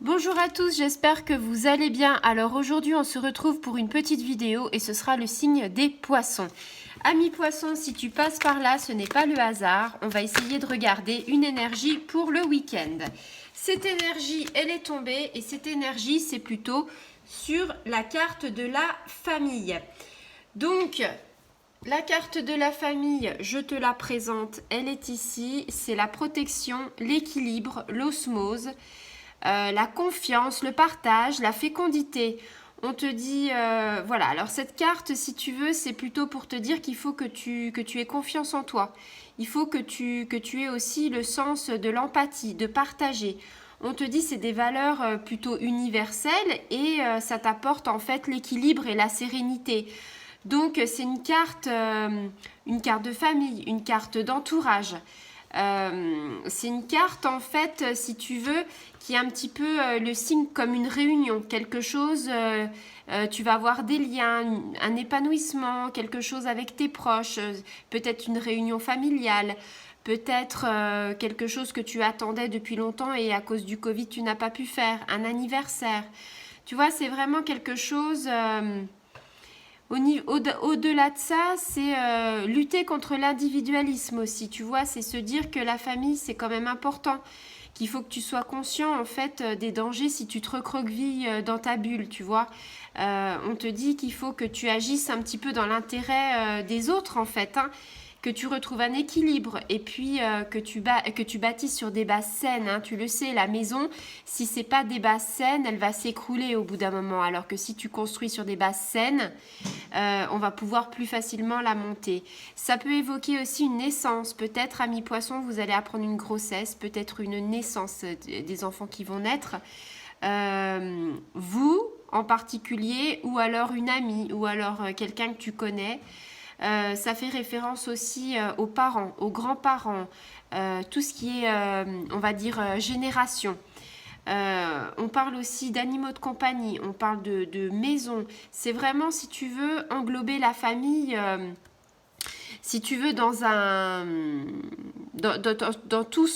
Bonjour à tous, j'espère que vous allez bien. Alors aujourd'hui on se retrouve pour une petite vidéo et ce sera le signe des poissons. Amis poissons, si tu passes par là, ce n'est pas le hasard. On va essayer de regarder une énergie pour le week-end. Cette énergie, elle est tombée et cette énergie, c'est plutôt sur la carte de la famille. Donc, la carte de la famille, je te la présente, elle est ici. C'est la protection, l'équilibre, l'osmose. La confiance, le partage, la fécondité. On te dit, voilà, alors cette carte, si tu veux, c'est plutôt pour te dire qu'il faut que tu aies confiance en toi. Il faut que tu aies aussi le sens de l'empathie, de partager. On te dit c'est des valeurs plutôt universelles et ça t'apporte en fait l'équilibre et la sérénité. Donc c'est une carte de famille, une carte d'entourage. C'est une carte en fait, si tu veux, qui est un petit peu le signe comme une réunion, quelque chose, tu vas avoir des liens, un épanouissement, quelque chose avec tes proches, peut-être une réunion familiale, peut-être quelque chose que tu attendais depuis longtemps et à cause du Covid tu n'as pas pu faire, un anniversaire. Tu vois, c'est vraiment quelque chose... Au-delà de ça, c'est lutter contre l'individualisme aussi. Tu vois, c'est se dire que la famille, c'est quand même important. Qu'il faut que tu sois conscient en fait des dangers si tu te recroquevilles dans ta bulle, tu vois. On te dit qu'il faut que tu agisses un petit peu dans l'intérêt des autres en fait, hein, que tu retrouves un équilibre et puis que tu bâtisses sur des bases saines, hein. Tu le sais, la maison, si c'est pas des bases saines, elle va s'écrouler au bout d'un moment. Alors que si tu construis sur des bases saines, on va pouvoir plus facilement la monter. Ça peut évoquer aussi une naissance. Peut-être, amis poissons, vous allez apprendre une grossesse, peut-être une naissance des enfants qui vont naître. Vous, en particulier, ou alors une amie, ou alors quelqu'un que tu connais. Ça fait référence aussi aux parents, aux grands-parents, tout ce qui est, on va dire, génération. On parle aussi d'animaux de compagnie, on parle de maison. C'est vraiment, si tu veux, englober la famille, si tu veux, dans tout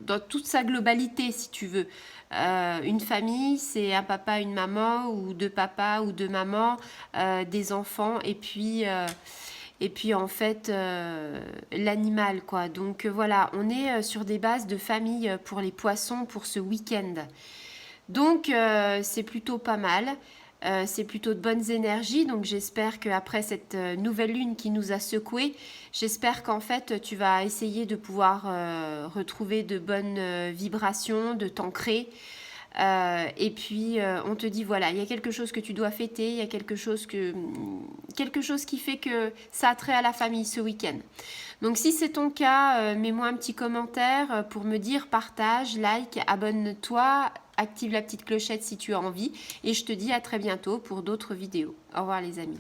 dans toute sa globalité, si tu veux. Une famille, c'est un papa, une maman, ou deux papas ou deux mamans, des enfants, et puis en fait l'animal quoi. Donc voilà, on est sur des bases de famille pour les poissons pour ce week-end. Donc c'est plutôt pas mal. C'est plutôt de bonnes énergies, donc j'espère qu'après cette nouvelle lune qui nous a secoué, j'espère qu'en fait tu vas essayer de pouvoir retrouver de bonnes vibrations, de t'ancrer. Et puis on te dit voilà, il y a quelque chose que tu dois fêter, il y a quelque chose qui fait que ça a trait à la famille ce week-end. Donc si c'est ton cas, mets-moi un petit commentaire pour me dire partage, like, abonne-toi, active la petite clochette si tu as envie et je te dis à très bientôt pour d'autres vidéos. Au revoir les amis.